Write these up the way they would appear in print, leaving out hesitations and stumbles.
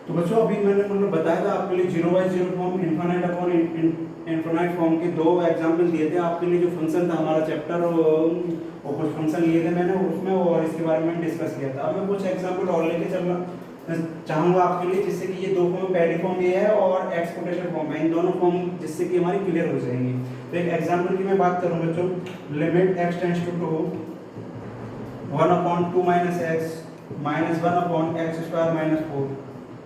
तो बच्चों अभी मैंने मतलब बताया था आपके लिए zero by zero form, infinite upon infinite form के दो एग्जाम्पल दिए थे आपके लिए। जो फंक्शन था हमारा चैप्टर और कुछ फंक्शन लिए थे मैंने उसमें, और इसके बारे में डिस्कस किया था। अब मैं कुछ एग्जाम्पल और लेके चलना चाहूँगा आपके लिए, जिससे कि ये दो फॉर्म, पहली फॉर्म ये है और एक्सपोर्टेशन फॉर्म है, इन दोनों फॉर्म जिससे कि हमारी क्लियर हो जाएंगी। तो एक एग्जाम्पल की मैं बात करूँ बच्चों, limit x tends to 1/2 minus x minus 1/x² minus 4।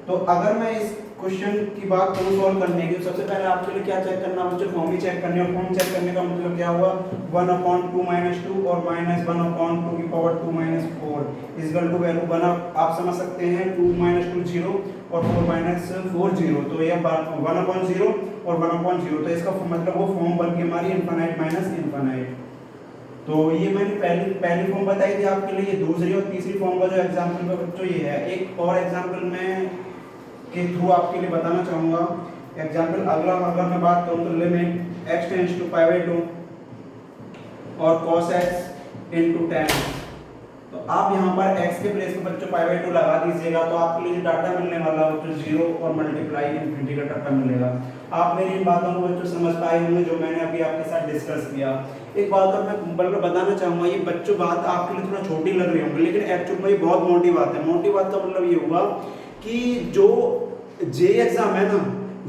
तो अगर मैं इस क्वेश्चन की बात करूँ सॉल्व करने की, सबसे पहले आपके लिए क्या चेक करना बच्चों, फॉर्म ही चेक करनी है। फॉर्म चेक करने का मतलब क्या हुआ, 1/2 माइनस 2 और माइनस 1/2 की power 2 minus 4 equal to value 1। आप समझ सकते हैं 2 माइनस 2 0 और 4 माइनस 4 0, तो ये 1/0 और 1/0, तो इसका मतलब वो फॉर्म बन के हमारी इनफाइनाइट माइनस इनफाइनाइट। तो ये मैंने पहली फॉर्म बताई थी आपके लिए। दूसरी और तीसरी फॉर्म का जो एग्जाम्पल है बच्चों ये है। एक और एग्जाम्पल मैं के थ्रू आपके लिए बताना चाहूँगा। एग्जाम्पल अगला अगर मैं बात करूँ तो लिमिट x टेंड्स टू π/2 और cos x इंटू tan। तो आप यहाँ पर x के प्लेस पे बच्चों π/2 लगा दीजिएगा, तो आपके लिए जो डाटा मिलने वाला बच्चों 0 और मल्टीप्लाई इनफिनिटी का डाटा मिलेगा। आप मेरी इन बातों को बच्चों समझ पाए होंगे जो मैंने अभी आपके साथ डिस्कस किया। एक बात और मैं मतलब बताना चाहूँगा, ये बच्चों बात आपके लिए थोड़ा छोटी लग रही होंगी, लेकिन एक्चुअल में ये बहुत मोटी बात है। मोटी बात का मतलब ये हुआ कि जो जे एग्जाम है ना,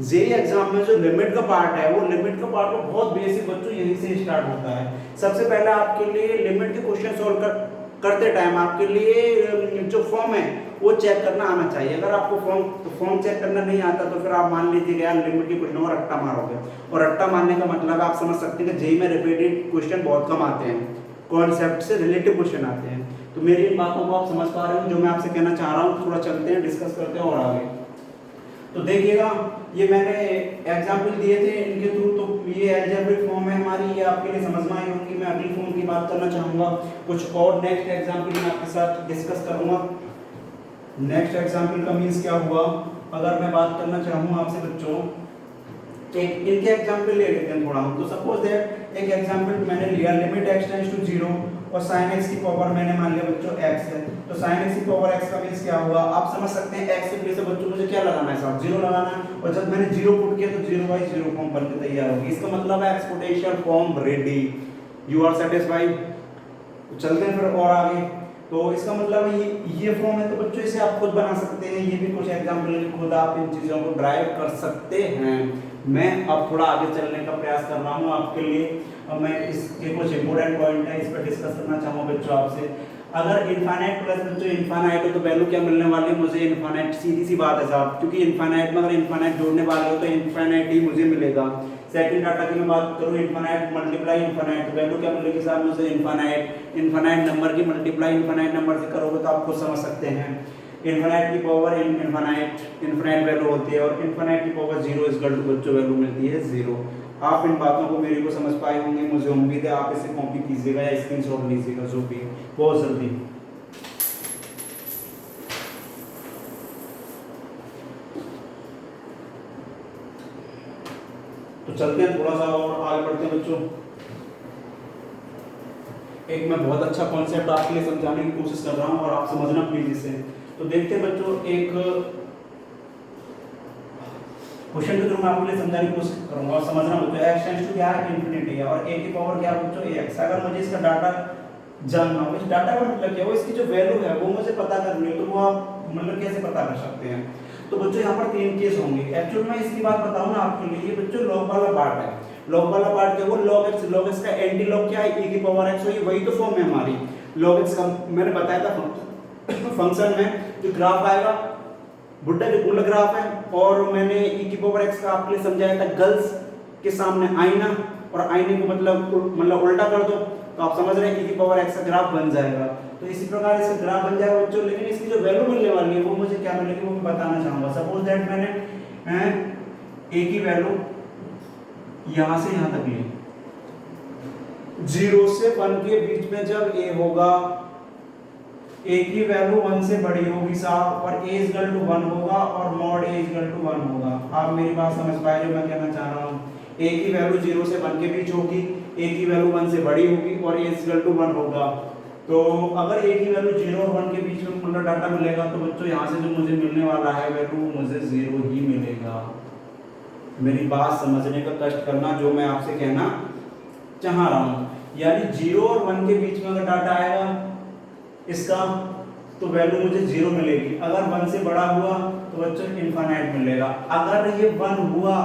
जे एग्जाम में जो लिमिट का पार्ट है, वो लिमिट का पार्ट वो बहुत बेसिक बच्चों यहीं से स्टार्ट होता है। सबसे पहले आपके लिए लिमिट के क्वेश्चन सॉल्व करते टाइम आपके लिए जो फॉर्म है वो चेक करना आना चाहिए। अगर आपको फॉर्म चेक करना नहीं आता तो फिर आप मान लीजिए यार लिमिट के क्वेश्चन और रट्टा मारोगे, और रट्टा मारने का मतलब आप समझ सकते हैं कि जेई में रिपीटेड क्वेश्चन बहुत कम आते हैं, कॉन्सेप्ट से रिलेटिव क्वेश्चन आते हैं। तो मेरी इन बातों को आप समझ पा रहे हो जो मैं आपसे कहना चाह रहा हूँ। थोड़ा चलते हैं, डिस्कस करते हैं और आगे। तो देखिएगा ये मैंने एग्जाम्पल दिए थे इनके थ्रू, तो ये अलजेब्रिक फॉर्म है हमारी, ये आपके लिए समझ में आई होगी। मैं अगली फॉर्म की बात करना चाहूँगा, कुछ और नेक्स्ट एग्जाम्पल मैं आपके साथ डिस्कस करूँगा। नेक्स्ट एग्जाम्पल का मीन्स क्या हुआ, अगर मैं बात करना चाहूँ आपसे बच्चों, एक इनके एग्जाम्पल ले लेते हैं थोड़ा हम। तो सपोज दैट एक एग्जाम्पल मैंने लिया, लिमिट x टेंड्स टू 0 और sin x की पावर मैंने मान लिया बच्चों x है। तो sin x की पावर x का मींस क्या हुआ, आप समझ सकते हैं x के प्लेस पे बच्चों मुझे क्या लगाना है साहब, 0 लगाना है। और जब मैंने 0 पुट किया तो 0/0 फॉर्म बन के तैयार होगी। इसका मतलब है exponential form ready. You are satisfied? चलते हैं फिर और आगे। तो इसका मतलब ये फॉर्म है, तो बच्चों इसे आप खुद बना सकते हैं। ये भी कुछ एग्जाम्पल है, खुद आप इन चीज़ों को ड्राइव कर सकते हैं। मैं अब थोड़ा आगे चलने का प्रयास कर रहा हूँ आपके लिए। अब मैं इसके कुछ इंपोर्टेंट पॉइंट है, इस पर डिस्कस करना चाहूँगा बच्चों आपसे। अगर इनफाइनाइट प्लस बच्चों इनफाइनाइट हो तो वैल्यू क्या मिलने वाली है मुझे, इनफाइनाइट। सीधी सी बात है साहब, क्योंकि इनफाइनाइट में अगर इनफाइनाइट जोड़ने वाले हो तो इनफाइनाइट ही मुझे मिलेगा। सेकंड डाटा की मैं बात करूँ, इनफाइनाइट मल्टीप्लाई इनफाइनाइट, तो वैल्यू क्या मिलेगी साहब मुझे, इनफाइनाइट। इनफाइनाइट नंबर की मल्टीप्लाई इनफाइनाइट नंबर से करोगे तो आप खुद समझ सकते हैं इनफाइनाइट की पावर इनफाइनाइट वैल्यू होती है, और इनफाइनाइट की पावर 0 इक्वल टू बच्चों वैल्यू मिलती है 0। आप इन बातों को मेरी को समझ पाए होंगे, मुझे उम्मीद है आप इसे कॉपी कीजिएगा या स्क्रीनशॉट लीजिएगा जो भी बहुत जल्दी। तो चलते हैं थोड़ा सा और आगे बढ़ते हैं बच्चों। एक मैं बहुत अच्छा कॉन्सेप्ट आपके लिए समझाने की कोशिश कर रहा हूँ और आप समझना प्लीज इसे। तो देखते हैं बच्चों, एक क्वेश्चन के थ्रू मैं आपके लिए समझाने की कोशिश करूंगा और समझना बच्चों। x टेंड्स टू क्या है, इन्फिनिटी है, और a की पावर क्या है बच्चों, ax। अगर मुझे इसका डाटा जानना हो, इस डाटा का मतलब क्या हो, इसकी जो वैल्यू है वो मुझे पता करनी है, तो वो आप मतलब कैसे पता कर सकते हैं। तो बच्चों यहाँ पर 3 केस होंगे। एक्चुअल में इसकी बात बताऊँ ना आपके लिए, ये बच्चों लॉग वाला पार्ट है। लॉग वाला पार्ट क्या, वो लॉग एक्स का एंटी लॉग क्या है, e की पावर x, वही तो फॉर्म है हमारी। लॉग एक्स का मैंने बताया था फंक्शन में जो ग्राफ आएगा बुड्ढा जो गोल ग्राफ है, और मैंने e की पावर x का आपके लिए समझाया था गर्ल्स के सामने आईना, और आईने को मतलब उल्टा कर दो तो आप समझ रहे हैं e की पावर x का ग्राफ बन जाएगा। तो इसी प्रकार इसका ग्राफ बन जाएगा बच्चों, लेकिन इसकी जो वैल्यू मिलने वाली है वो मुझे क्या मिलेगी वो मैं बताना चाहूंगा। सपोज दैट मैंने a की वैल्यू यहां से यहां तक ली, 0 से 1 के बीच में जब a होगा, a की वैल्यू 1 से बड़ी होगी साहब, और a इक्वल टू 1 होगा और मॉड a इक्वल टू 1 होगा। आप मेरी बात समझ पाए जो मैं कहना चाह रहा हूँ। a की वैल्यू 0 से 1 के बीच होगी, a की वैल्यू 1 से बड़ी होगी और a इक्वल टू 1 होगा। तो अगर एक ही वैल्यू 0 और 1 के बीच में मतलब डाटा मिलेगा तो बच्चों यहाँ से जो मुझे मिलने वाला है वैल्यू मुझे 0 ही मिलेगा। मेरी बात समझने का कष्ट करना, जो मैं आपसे कहना चाह रहा हूँ, यानी 0 और 1 के बीच में अगर डाटा आएगा इसका तो वैल्यू मुझे 0 मिलेगी। अगर 1 से बड़ा हुआ तो बच्चों इनफाइनाइट मिलेगा। अगर ये 1 हुआ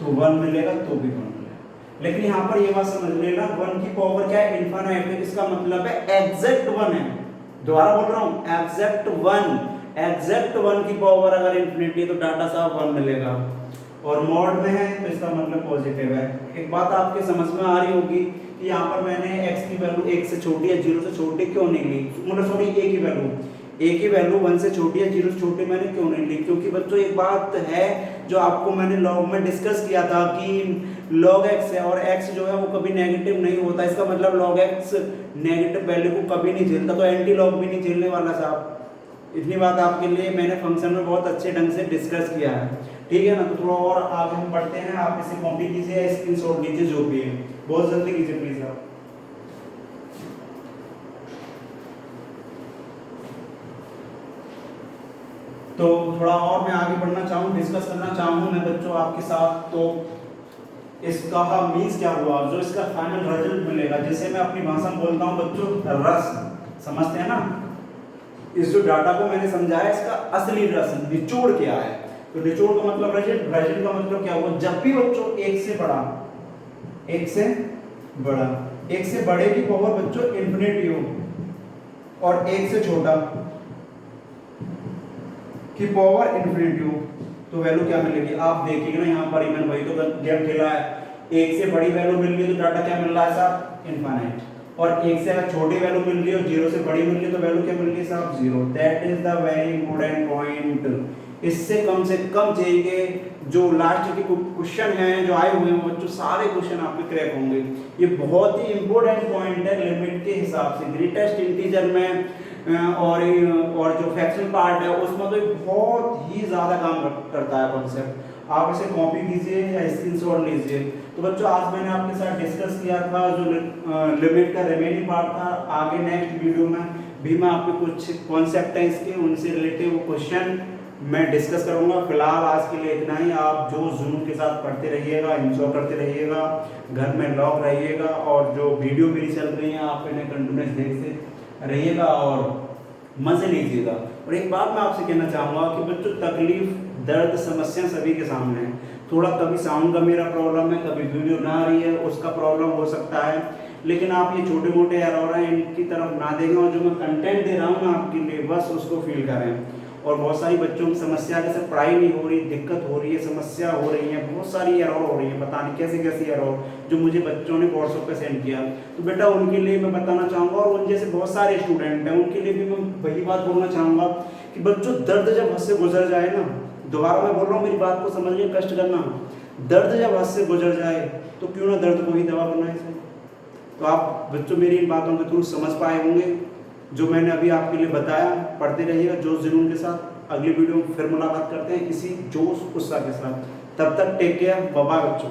तो 1 मिलेगा, तो भी 1 मिलेगा। लेकिन यहाँ पर ये बात समझ लेना, 1 की पावर क्या है, इनफाइनाइट है। इसका मतलब है एग्जैक्ट 1 है। दोबारा बोल रहा हूँ, एग्जैक्ट 1 की पावर अगर इन्फिनिटी है तो डाटा साहब 1 मिलेगा। और मॉड में है तो इसका मतलब पॉजिटिव है। एक बात आपके समझ में आ रही होगी कि यहाँ पर मैंने x की वैल्यू 1 से छोटी या 0 से छोटी क्यों नहीं ली, मतलब सॉरी a की वैल्यू 1 से छोटी या 0 से छोटी मैंने क्यों नहीं ली, क्योंकि बच्चों एक बात है जो आपको मैंने लॉग में डिस्कस किया था कि log x है और x जो है वो कभी नेगेटिव नहीं होता। इसका मतलब log x नेगेटिव वैल्यू को कभी नहीं झेलता, तो एंटी लॉग भी नहीं झेलने वाला साहब। इतनी बात आपके लिए मैंने फंक्शन में बहुत अच्छे ढंग से डिस्कस किया है, ठीक है ना। तो थोड़ा और आगे हम बढ़ते हैं, आप इसे कॉपी कीजिए या स्क्रीनशॉट लीजिए, जो भी है बहुत जल्दी कीजिए प्लीज आप। तो थोड़ा और मैं आगे बढ़ना चाहूँ, डिस्कस करना चाहूँ मैं बच्चों आपके साथ। तो इसका मीन्स क्या हुआ, जो इसका फाइनल रिजल्ट मिलेगा, जैसे मैं अपनी भाषा में बोलता हूँ बच्चों, रस, समझते हैं ना। इस जो डाटा को मैंने समझाया इसका असली रस, निचोड़ क्या है। तो निचोड़ का मतलब रिजल्ट, रिजल्ट का मतलब क्या हुआ, जब भी बच्चों 1 से बड़ा, 1 से बड़ा, 1 से बड़े की पावर बच्चों इन्फिनिटी हो और 1 से छोटा की पावर इन्फिनिटी हो तो वैल्यू क्या मिलेगी। आप देखिएगा ना, यहाँ पर मैंने वही तो गेम खेला है, 1 से बड़ी वैल्यू मिल रही है तो डाटा क्या मिल रहा है साहब, इनफाइनाइट। और 1 से अगर छोटी वैल्यू मिल रही है और 0 से बड़ी मिल रही है तो वैल्यू क्या मिल रही है साहब, 0। That is the very important point. इससे कम चाहिए जो लास्ट के क्वेश्चन हैं जो आए हुए हैं बच्चों, सारे क्वेश्चन आपके क्रैक होंगे। ये बहुत ही इंपॉर्टेंट पॉइंट है लिमिट के हिसाब से। ग्रेटेस्ट इंटीजर में और जो फ्रैक्शन पार्ट है उसमें तो बहुत ही ज़्यादा काम करता है कॉन्सेप्ट। आप इसे कॉपी कीजिए या स्क्रीनशॉट लीजिए। तो बच्चों आज मैंने आपके साथ डिस्कस किया था जो लिमिट का रिमेनिंग पार्ट था। आगे नेक्स्ट वीडियो में भी मैं आपके कुछ कॉन्सेप्ट हैं इसके, उनसे रिलेटेड वो क्वेश्चन मैं डिस्कस करूंगा। फिलहाल आज के लिए इतना ही। आप जो जुनून के साथ पढ़ते रहिएगा, एंजॉय करते रहिएगा, घर में लॉक रहिएगा और जो वीडियो मेरी चल रही है आप इन्हें कंटिन्यूस देखते रहिएगा और मजे लीजिएगा। और एक बात मैं आपसे कहना चाहूँगा कि बच्चों तकलीफ, दर्द, समस्या सभी के सामने है। थोड़ा कभी साउंड का मेरा प्रॉब्लम है, कभी वीडियो ना आ रही है उसका प्रॉब्लम हो सकता है, लेकिन आप ये छोटे मोटे एरर हैं इनकी तरफ ना देखें और जो मैं कंटेंट दे रहा हूँ ना आपके लिए बस उसको फील करें। और बहुत सारी बच्चों की समस्या जैसे पढ़ाई नहीं हो रही, दिक्कत हो रही है, समस्या हो रही है, बहुत सारी एरर हो रही है, पता नहीं कैसे कैसी एरर जो मुझे बच्चों ने व्हाट्सएप पे सेंड किया। तो बेटा उनके लिए मैं बताना चाहूँगा और उन जैसे बहुत सारे स्टूडेंट हैं उनके लिए भी मैं वही बात बोलना चाहूँगा कि बच्चों दर्द जब हद से गुजर जाए ना, दोबारा मैं बोल रहा हूँ मेरी बात को समझने कष्ट करना, दर्द जब हद से गुजर जाए तो क्यों ना दर्द को ही दवा बनाए जाए। तो आप बच्चों मेरी इन बातों के थ्रू समझ पाए होंगे जो मैंने अभी आपके लिए बताया। पढ़ते रहिएगा जोश जुनून के साथ। अगली वीडियो में फिर मुलाकात करते हैं इसी जोश उत्साह के साथ। तब तक टेक केयर, बाय बाय बच्चों।